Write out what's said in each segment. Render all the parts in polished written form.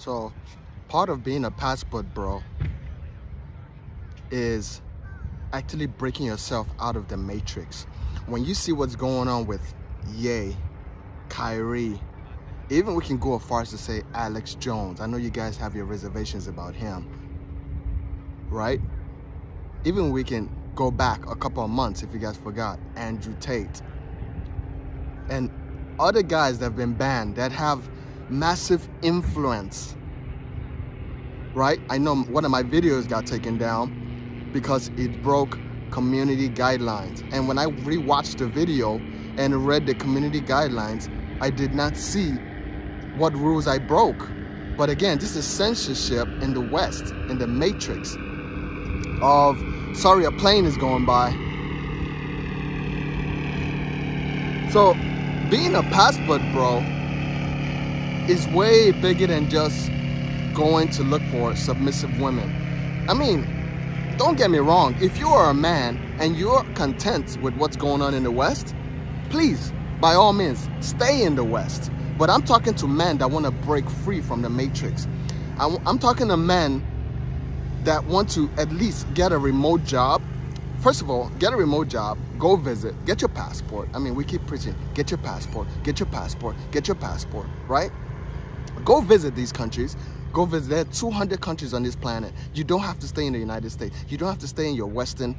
So part of being a passport bro is actually breaking yourself out of the matrix. When you see what's going on with Ye, Kyrie, even we can go as far as to say Alex Jones. I know you guys have your reservations about him, right? Even we can go back a couple of months, if you guys forgot, Andrew Tate and other guys that have been banned that have massive influence, right? I know one of my videos got taken down because it broke community guidelines. And when I rewatched the video and read the community guidelines, I did not see what rules I broke. But again, this is censorship in the West, in the matrix of, sorry, a plane is going by. So being a passport bro is way bigger than just going to look for submissive women. I mean, don't get me wrong, if you are a man and you're content with what's going on in the West, please, by all means, stay in the West. But I'm talking to men that want to break free from the matrix. I'm talking to men that want to at least get a remote job. First of all, get a remote job, go visit, get your passport. I mean, we keep preaching, get your passport, get your passport, get your passport, right? Go visit these countries. Go visit. There are 200 countries on this planet. You don't have to stay in the United States. You don't have to stay in your Western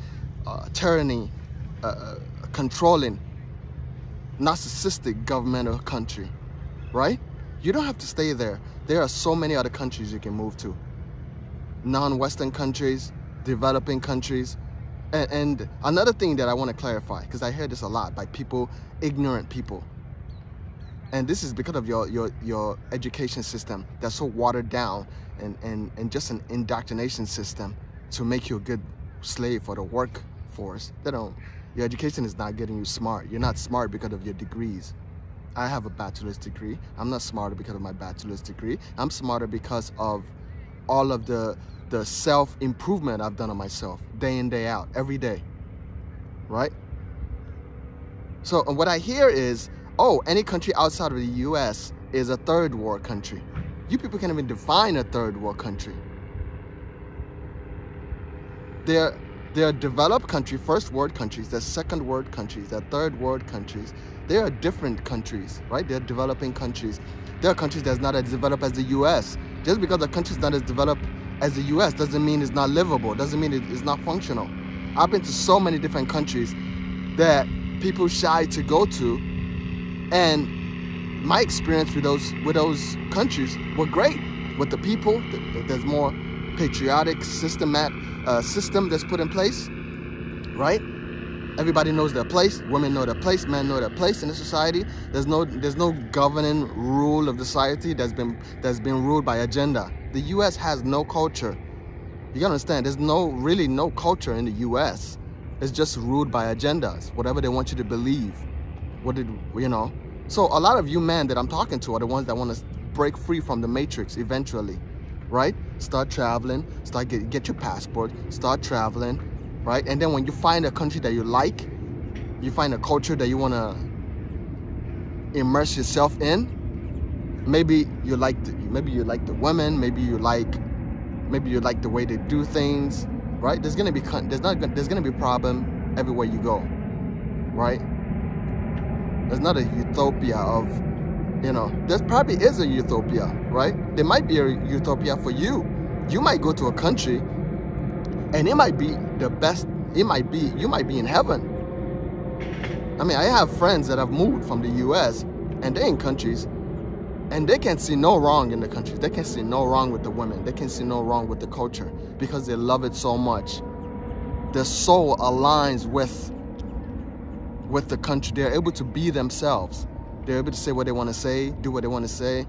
tyranny, controlling, narcissistic governmental country, right? You don't have to stay there. There are so many other countries you can move to. Non-Western countries, developing countries. And another thing that I want to clarify, because I hear this a lot by people, ignorant people. And this is because of your education system that's so watered down and just an indoctrination system to make you a good slave for the workforce. Your education is not getting you smart. You're not smart because of your degrees. I have a bachelor's degree. I'm not smarter because of my bachelor's degree. I'm smarter because of all of the self-improvement I've done on myself day in, day out, every day, right? So what I hear is, oh, any country outside of the US is a third world country. You people can't even define a third world country. They're developed country, first world countries, they're second world countries, they're third world countries. They are different countries, right? They're developing countries. There are countries that's not as developed as the US. Just because the country's not as developed as the US doesn't mean it's not livable, doesn't mean it's not functional. I've been to so many different countries that people shy to go to, and my experience with those countries were great. With the people, there's more patriotic system that's put in place, right? Everybody knows their place. Women know their place. Men know their place in the society. There's no governing rule of the society that's been ruled by agenda. The U.S. has no culture. You gotta understand. There's really no culture in the U.S. It's just ruled by agendas. Whatever they want you to believe. So a lot of you men that I'm talking to are the ones that want to break free from the matrix eventually, right? Start traveling. Get your passport. Start traveling. Right? And then when you find a country that you like, you find a culture that you want to immerse yourself in, maybe you like the women, maybe you like the way they do things, right? There's gonna be problem everywhere you go, right? There's not a utopia of, there probably is a utopia, right? There might be a utopia for you. You might go to a country and it might be the best. You might be in heaven. I mean, I have friends that have moved from the US and they're in countries and they can see no wrong in the countries. They can see no wrong with the women. They can see no wrong with the culture because they love it so much. Their soul aligns with the country. They're able to be themselves. They're able to say what they want to say, do what they want to say,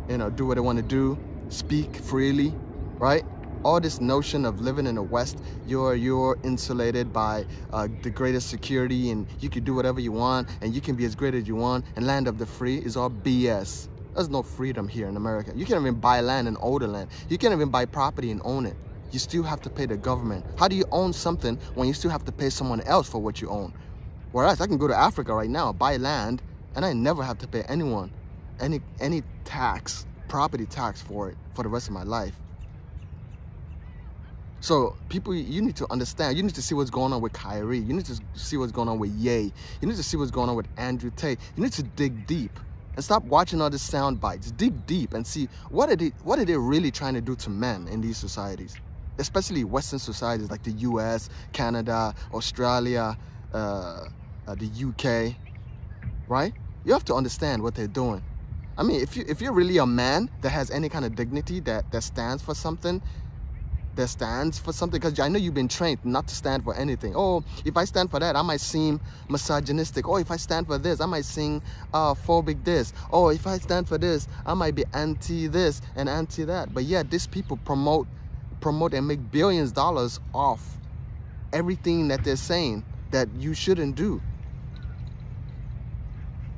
do what they want to do, speak freely, right? All this notion of living in the West, you're insulated by the greatest security and you can do whatever you want and you can be as great as you want and land of the free is all BS. There's no freedom here in America. You can't even buy land and own the land. You can't even buy property and own it. You still have to pay the government. How do you own something when you still have to pay someone else for what you own? Whereas I can go to Africa right now, buy land, and I never have to pay anyone any tax, property tax for it for the rest of my life. So people, you need to understand, you need to see what's going on with Kyrie. You need to see what's going on with Ye. You need to see what's going on with Andrew Tate. You need to dig deep and stop watching all the sound bites. Dig deep and see what are they really trying to do to men in these societies, especially Western societies like the US, Canada, Australia, the UK, right? You have to understand what they're doing. I mean, if you're really a man that has any kind of dignity, that stands for something, because I know you've been trained not to stand for anything. Oh, if I stand for that, I might seem misogynistic. Oh, if I stand for this, I might seem phobic this. Oh, if I stand for this, I might be anti this and anti that. But yeah, these people promote and make billions of dollars off everything that they're saying that you shouldn't do,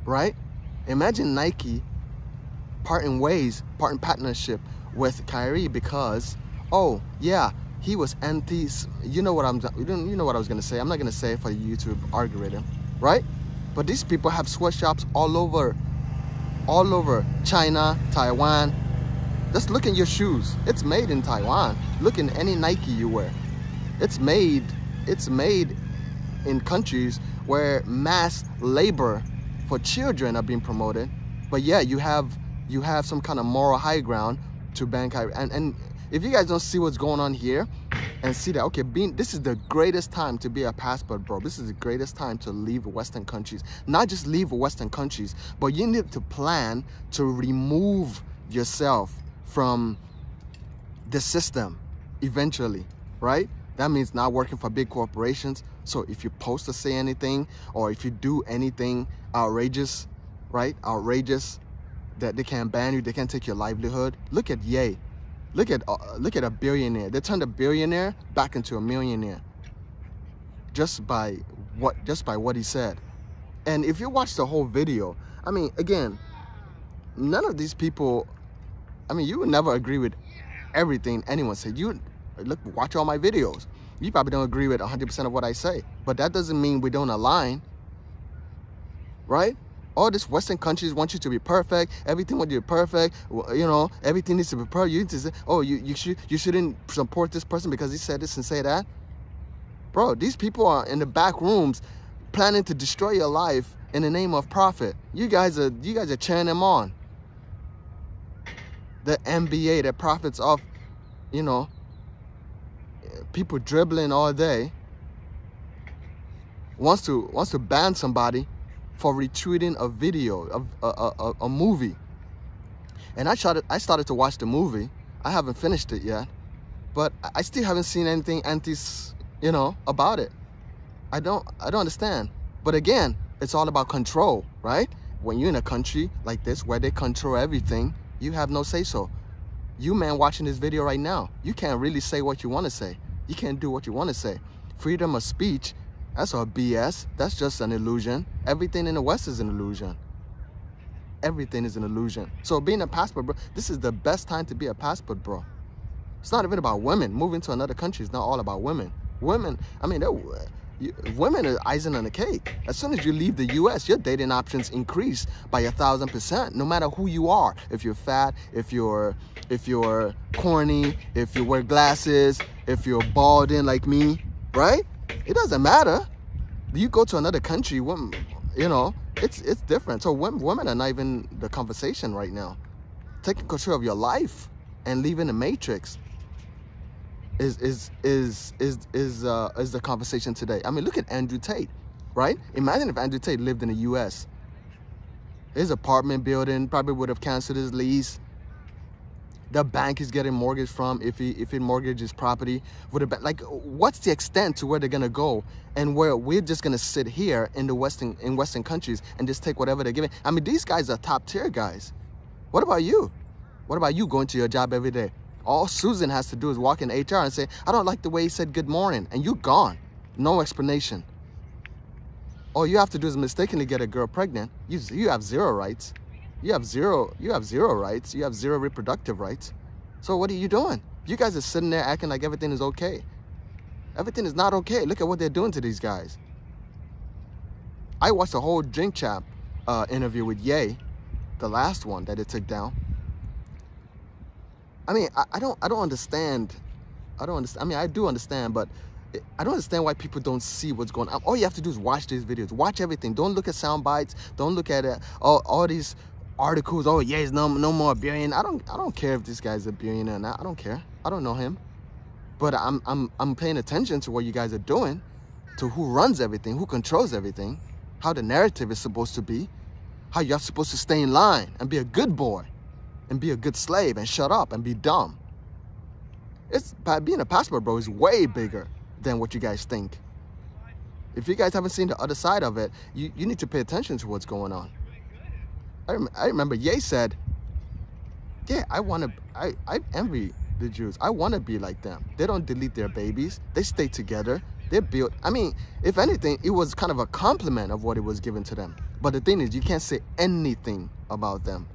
right? Imagine Nike parting partnership with Kyrie because, oh yeah, he was anti, you know what I was gonna say. I'm not gonna say it for the YouTube algorithm, right? But these people have sweatshops all over China, Taiwan. Just look at your shoes. It's made in Taiwan. Look at any Nike you wear. It's made in countries where mass labor for children are being promoted. But yeah, you have some kind of moral high ground to ban Kyrie. And if you guys don't see what's going on here and see that, okay, this is the greatest time to be a passport bro. This is the greatest time to leave Western countries. Not just leave Western countries, but you need to plan to remove yourself from the system eventually, right? That means not working for big corporations. So if you post or say anything, or if you do anything outrageous, right? Outrageous, that they can't ban you, they can't take your livelihood. Look at Ye. Look at a billionaire. They turned a billionaire back into a millionaire just by what he said. And if you watch the whole video, I mean, again, none of these people, I mean, you would never agree with everything anyone said. You look, watch all my videos. You probably don't agree with 100% of what I say, but that doesn't mean we don't align, right? All these Western countries want you to be perfect. Everything want you to be perfect. You know, everything needs to be perfect. You need to say, oh, you shouldn't support this person because he said this and say that. Bro, these people are in the back rooms planning to destroy your life in the name of profit. You guys are cheering them on. The NBA that profits off, you know, people dribbling all day, wants to ban somebody for retweeting a video of a movie. And I started to watch the movie. I haven't finished it yet, but I still haven't seen anything you know, about it. I don't understand. But again, it's all about control, right? When you're in a country like this where they control everything, you have no say-so. You man watching this video right now, you can't really say what you want to say. You can't do what you want to say. Freedom of speech, that's all BS. That's just an illusion. Everything in the West is an illusion. Everything is an illusion. So being a passport bro, this is the best time to be a passport bro. It's not even about women. Moving to another country is not all about women. Women, I mean, women are icing on the cake. As soon as you leave the US, your dating options increase by 1,000%, no matter who you are. If you're fat, if you're corny, if you wear glasses, if you're balding like me, right? It doesn't matter. You go to another country, you know, it's different. So women are not even the conversation right now. Taking control of your life and leaving the matrix is the conversation today. I mean, look at Andrew Tate, right? Imagine if Andrew Tate lived in the US. His apartment building probably would have canceled his lease. The bank is getting mortgage from, if he mortgages property, would have been like, what's the extent to where they're gonna go, and where we're just gonna sit here in the Western countries and just take whatever they're giving? I mean, these guys are top tier guys. What about you? What about you going to your job every day? All Susan has to do is walk in HR and say, I don't like the way he said good morning, and you're gone. No explanation. All you have to do is mistakenly get a girl pregnant. You have zero rights. You have zero rights. You have zero reproductive rights. So what are you doing? You guys are sitting there acting like everything is okay. Everything is not okay. Look at what they're doing to these guys. I watched the whole Drink Champ interview with Ye, the last one that it took down. I mean, I don't understand. I don't understand. I mean, I do understand, but I don't understand why people don't see what's going on. All you have to do is watch these videos, watch everything. Don't look at sound bites. Don't look at all these articles. Oh yeah, he's no more billionaire. I don't care if this guy's a billionaire or not. I don't care. I don't know him, but I'm paying attention to what you guys are doing, to who runs everything, who controls everything, how the narrative is supposed to be, how you're supposed to stay in line and be a good boy, and be a good slave and shut up and be dumb. Being a passport bro is way bigger than what you guys think. If you guys haven't seen the other side of it, you need to pay attention to what's going on. I remember Ye said, yeah, I envy the Jews. I want to be like them. They don't delete their babies. They stay together. They're built. I mean, if anything, it was kind of a compliment of what it was given to them. But the thing is, you can't say anything about them.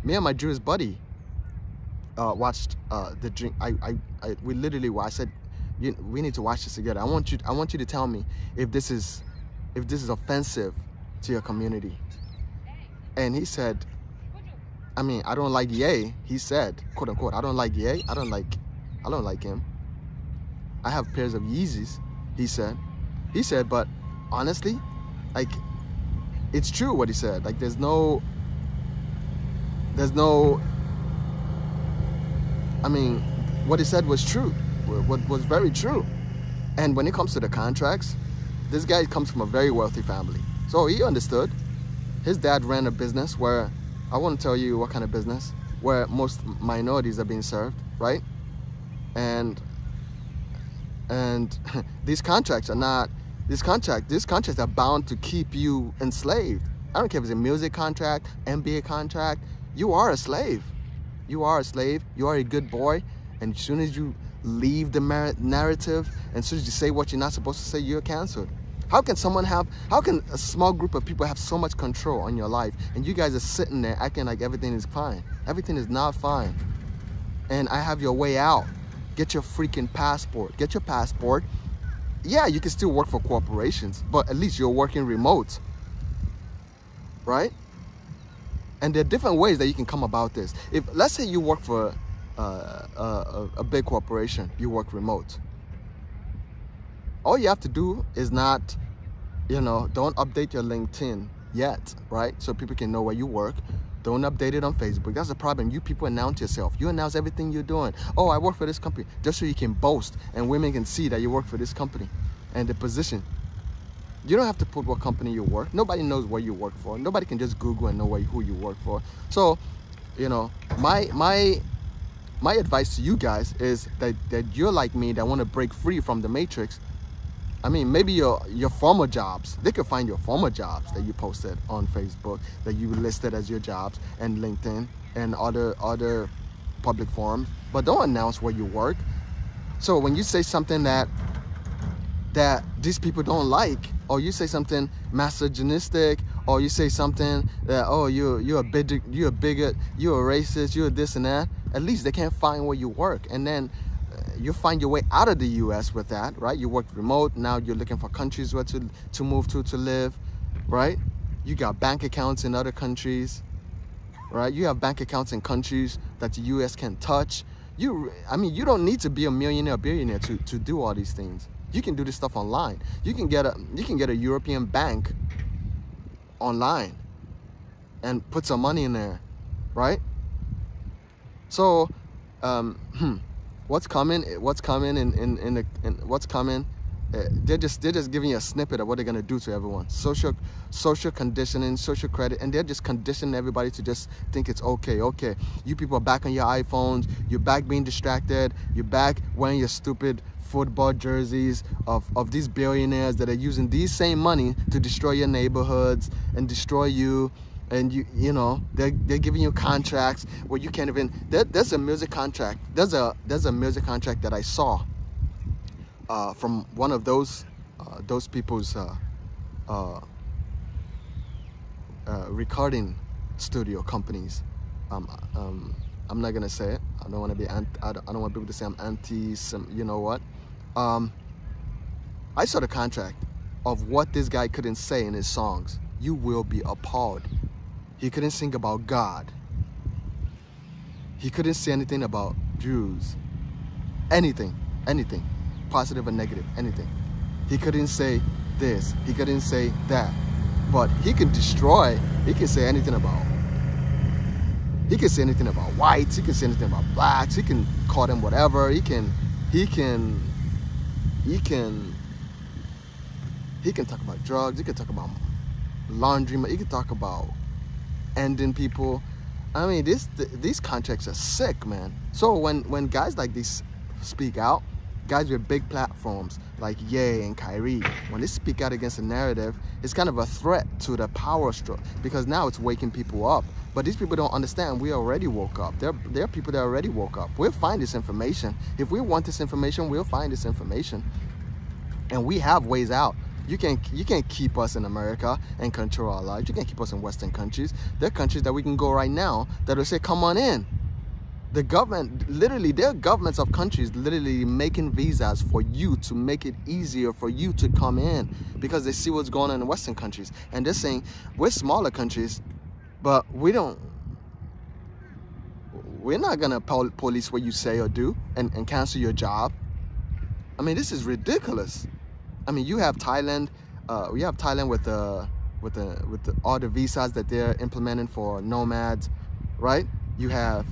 Me and my Jewish buddy watched the drink. We literally, I said, we need to watch this together. I want you to tell me if this is offensive to your community. And he said, I mean, I don't like Ye. He said, quote unquote, I don't like Ye. I don't like him. I have pairs of Yeezys, he said. He said, but honestly, like, it's true what he said. Like, there's no, I mean, what he said was true, what was very true. And when it comes to the contracts, this guy comes from a very wealthy family. So he understood. His dad ran a business where, I won't tell you what kind of business, where most minorities are being served, right? And these contracts are bound to keep you enslaved. I don't care if it's a music contract, NBA contract, you are a slave. You are a slave, you are a good boy, and as soon as you leave the narrative, and as soon as you say what you're not supposed to say, you're canceled. How can a small group of people have so much control on your life, and you guys are sitting there acting like everything is fine? Everything is not fine. And I have your way out. Get your freaking passport. Get your passport. Yeah, you can still work for corporations, but at least you're working remote, right? And there are different ways that you can come about this. If, let's say you work for a big corporation, you work remote. All you have to do is not, don't update your LinkedIn yet, right? So people can know where you work. Don't update it on Facebook. That's the problem. You people announce yourself. You announce everything you're doing. Oh, I work for this company. Just so you can boast and women can see that you work for this company and the position. You don't have to put what company you work. Nobody knows what you work for. Nobody can just Google and know who you work for. So, my advice to you guys is that you're like me, that want to break free from the matrix. I mean, maybe your former jobs, they could find your former jobs that you posted on Facebook, that you listed as your jobs, and LinkedIn and other public forums, but don't announce where you work. So when you say something that these people don't like, or you say something misogynistic, or you say something that, oh, you're a bigot, you're a racist, you're this and that, at least they can't find where you work. And then you find your way out of the US with that, right? You work remote, now you're looking for countries where to move to live, right? You got bank accounts in other countries, right? You have bank accounts in countries that the US can't touch. I mean, you don't need to be a millionaire or billionaire to do all these things. You can do this stuff online. You can get a European bank online and put some money in there, right? So, what's coming? They're just giving you a snippet of what they're gonna do to everyone. Social conditioning, social credit, and they're just conditioning everybody to just think it's okay. Okay, you people are back on your iPhones. You're back being distracted. You're back wearing your stupid football jerseys of these billionaires that are using these same money to destroy your neighborhoods and destroy you. And they're giving you contracts where you can't even. There's a music contract. There's a music contract that I saw from one of those people's recording studio companies. I'm not gonna say it. I don't want to be. I don't want people to say I'm anti. You know what? I saw the contract of what this guy couldn't say in his songs. You will be appalled. He couldn't sing about God. He couldn't say anything about Jews. Anything, positive or negative, anything. He couldn't say this, he couldn't say that. But he can destroy, he can say anything about, whites, he can say anything about blacks, he can call them whatever, he can talk about drugs, he can talk about laundry, he can talk about ending people. I mean, these contracts are sick, man. So when guys like this speak out, guys with big platforms like Ye and Kyrie, when they speak out against the narrative, it's kind of a threat to the power structure, because now it's waking people up. But these people don't understand we already woke up. There are people that already woke up. We'll find this information. If we want this information, we'll find this information. And we have ways out. You can't keep us in America and control our lives. You can't keep us in Western countries. There are countries that we can go right now that will say, come on in. The government, literally, there are governments of countries literally making visas for you to make it easier for you to come in, because they see what's going on in Western countries. And they're saying, we're smaller countries, but we're not gonna police what you say or do and cancel your job. I mean, this is ridiculous. I mean, you have Thailand, we have Thailand with all the visas that they're implementing for nomads, right? You have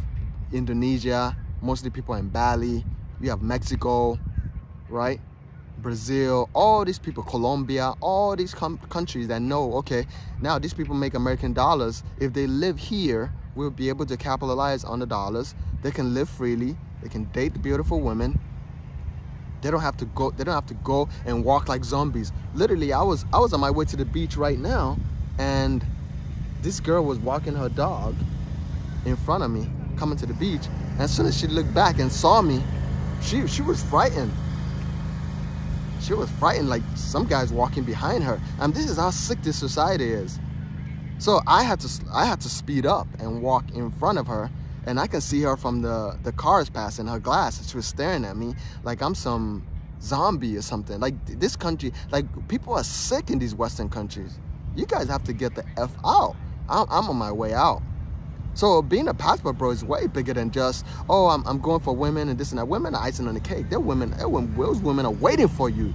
Indonesia, mostly people in Bali. You have Mexico, right? Brazil, all these people, Colombia, all these countries that know, okay, now these people make American dollars. If they live here, we'll be able to capitalize on the dollars. They can live freely. They can date beautiful women. They don't have to go and walk like zombies. Literally, I was on my way to the beach right now, and this girl was walking her dog in front of me, coming to the beach. And as soon as she looked back and saw me, she was frightened. She was frightened, like some guys walking behind her. And this is how sick this society is. So I had to speed up and walk in front of her, and I can see her from the cars passing, her glass. She was staring at me like I'm some zombie or something. Like, this country, like, people are sick in these Western countries. You guys have to get the F out. I'm on my way out. So being a passport bro is way bigger than just, oh, I'm going for women and this and that. Women are icing on the cake. Those women are waiting for you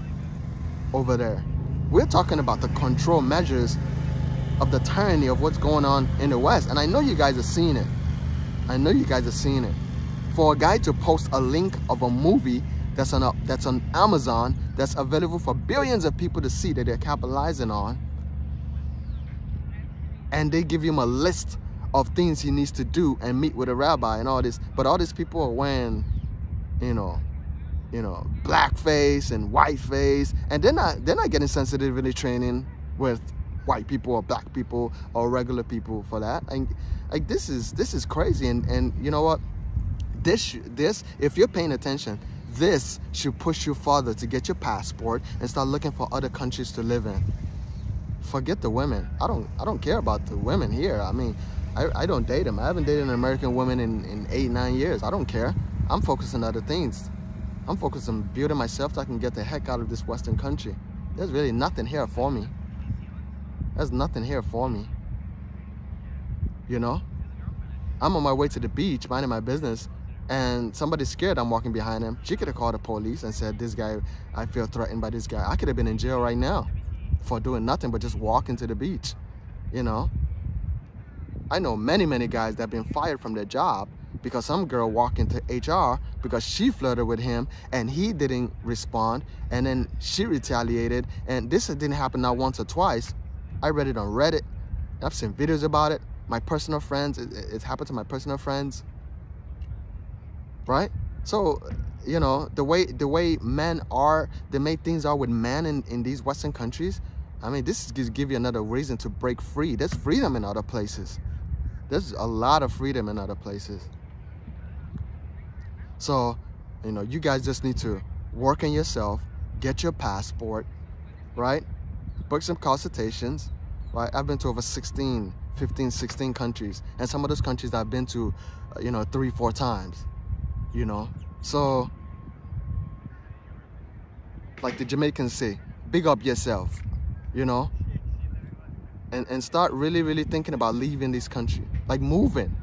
over there. We're talking about the control measures of the tyranny of what's going on in the West. And I know you guys are seeing it. I know you guys are seeing it. For a guy to post a link of a movie that's on Amazon, that's available for billions of people to see, that they're capitalizing on, and they give him a list of things he needs to do and meet with a rabbi and all this, but all these people are wearing, you know, blackface and whiteface, and they're not getting sensitivity training with white people or black people or regular people for that. And like, this is crazy. And you know what, this if you're paying attention, this should push you further to get your passport and start looking for other countries to live in. Forget the women. I don't care about the women here. I mean, I don't date them. I haven't dated an American woman in 8-9 years. I don't care. I'm focused on other things. I'm focused on building myself so I can get the heck out of this Western country. There's really nothing here for me. There's nothing here for me. You know? I'm on my way to the beach, minding my business, and somebody's scared I'm walking behind him. She could have called the police and said, this guy, I feel threatened by this guy. I could have been in jail right now for doing nothing but just walking to the beach, you know? I know many guys that have been fired from their job because some girl walked into HR because she flirted with him and he didn't respond, and then she retaliated, and this didn't happen not once or twice. I read it on Reddit. I've seen videos about it. My personal friends, it's happened to my personal friends, right? So, you know, the way men are, the way things are with men in these Western countries, I mean, this gives you another reason to break free. There's freedom in other places. There's a lot of freedom in other places. So, you know, you guys just need to work on yourself, get your passport, right? Book some consultations, right? I've been to over 15, 16 countries. And some of those countries I've been to, you know, 3-4 times, you know? So, like the Jamaicans say, big up yourself, you know? And start really thinking about leaving this country, like moving,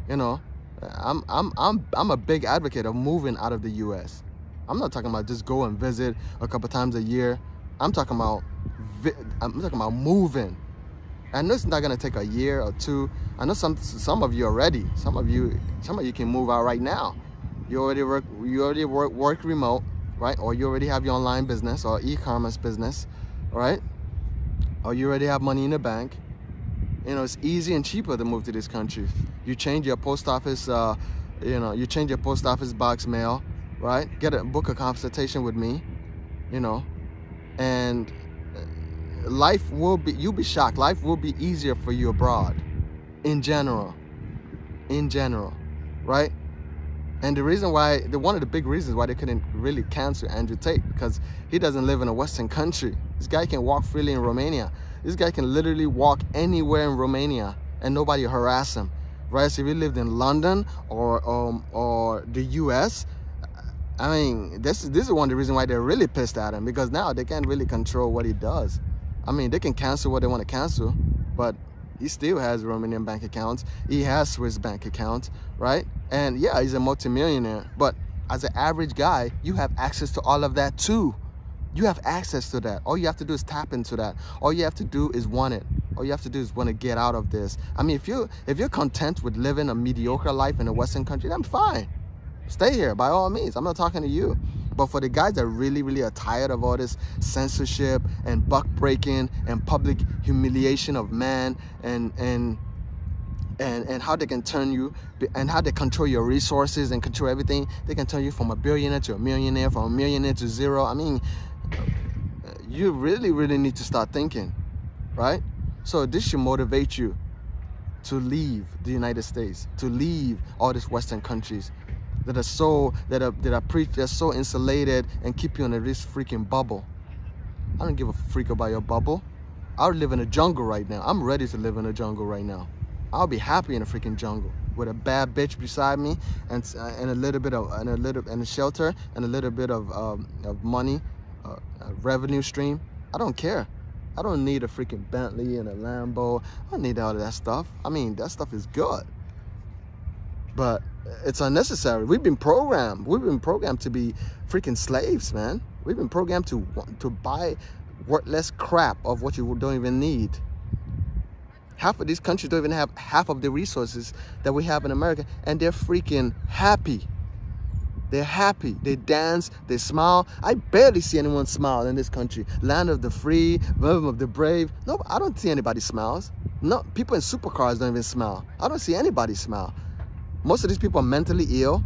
you know? I'm a big advocate of moving out of the U.S. I'm not talking about just go and visit a couple times a year. I'm talking about moving. I know it's not gonna take a year or two. I know some of you already. Some of you can move out right now. You already work remote, right? Or you already have your online business or e-commerce business, right? Or you already have money in the bank. You know, it's easy and cheaper to move to this country. You change your post office, you change your post office box mail, right? Book a consultation with me, you know, and life will be, you'll be shocked. Life will be easier for you abroad, in general, right? And the reason why, one of the big reasons why they couldn't really cancel Andrew Tate, because he doesn't live in a Western country. This guy can walk freely in Romania. This guy can literally walk anywhere in Romania and nobody harass him, right? So if he lived in London or the US, I mean, this is one of the reasons why they're really pissed at him, because now they can't really control what he does. I mean, they can cancel what they want to cancel, but he still has Romanian bank accounts. He has Swiss bank accounts, right? And yeah, he's a multimillionaire, but as an average guy, you have access to all of that too. You have access to that. All you have to do is tap into that. All you have to do is want it. All you have to do is want to get out of this. I mean, if you're content with living a mediocre life in a Western country, then fine. Stay here by all means. I'm not talking to you. But for the guys that really are tired of all this censorship and buck breaking and public humiliation of man and how they can turn you and how they control your resources and control everything, they can turn you from a billionaire to a millionaire, from a millionaire to zero. I mean, you really need to start thinking, right? So this should motivate you to leave the United States, to leave all these Western countries that are so they're so insulated and keep you in this freaking bubble. I don't give a freak about your bubble. I would live in a jungle right now. I'm ready to live in a jungle right now. I'll be happy in a freaking jungle with a bad bitch beside me and a little bit of and a shelter and a little bit of money, a revenue stream. I don't care. I don't need a freaking Bentley and a Lambo. I don't need all of that stuff. I mean, that stuff is good, but it's unnecessary. We've been programmed. We've been programmed to be freaking slaves, man. We've been programmed to buy worthless crap of what you don't even need. Half of these countries don't even have half of the resources that we have in America, and they're freaking happy. They're happy. They dance, they smile. I barely see anyone smile in this country. Land of the free, home of the brave. No, I don't see anybody smiles. No, people in supercars don't even smile. I don't see anybody smile. Most of these people are mentally ill,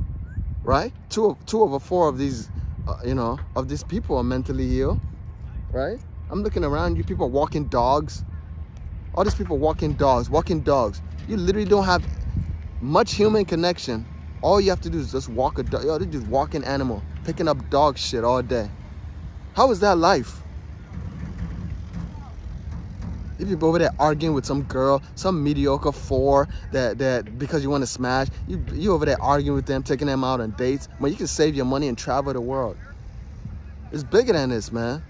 right? Two over four of these, of these people are mentally ill, right? I'm looking around you, people are walking dogs. All these people walking dogs. You literally don't have much human connection. All you have to do is just walk a dog. Yo, they're just walking animal, picking up dog shit all day. How is that life? You people over there arguing with some girl, some mediocre four that because you want to smash. You over there arguing with them, taking them out on dates when you can save your money and travel the world. It's bigger than this, man.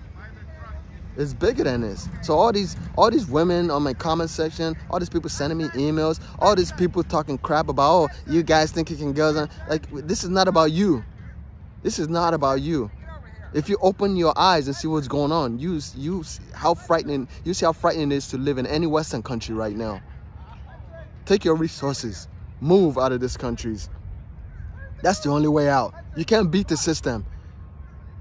It's bigger than this. So all these women on my comment section, all these people sending me emails, all these people talking crap about, oh, you guys think you can girls on, like, this is not about you. This is not about you. If you open your eyes and see what's going on, you see how frightening it is to live in any Western country right now. Take your resources, move out of these countries. That's the only way out. You can't beat the system.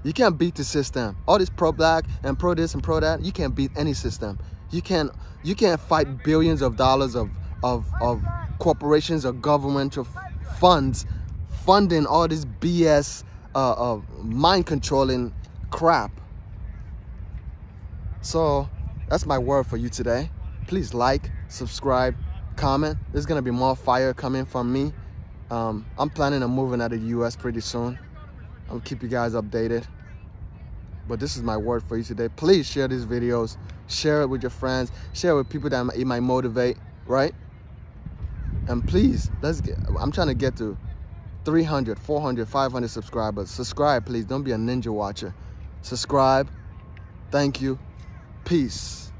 You can't beat the system. All this pro-black and pro-this and pro-that, you can't beat any system. You can't fight billions of dollars of corporations or governmental funds funding all this BS mind-controlling crap. So that's my word for you today. Please like, subscribe, comment. There's gonna be more fire coming from me. I'm planning on moving out of the US pretty soon. I'll keep you guys updated. But this is my word for you today. Please share these videos. Share it with your friends. Share it with people that it might motivate, right? And please, I'm trying to get to 300, 400, 500 subscribers. Subscribe, please. Don't be a ninja watcher. Subscribe. Thank you. Peace.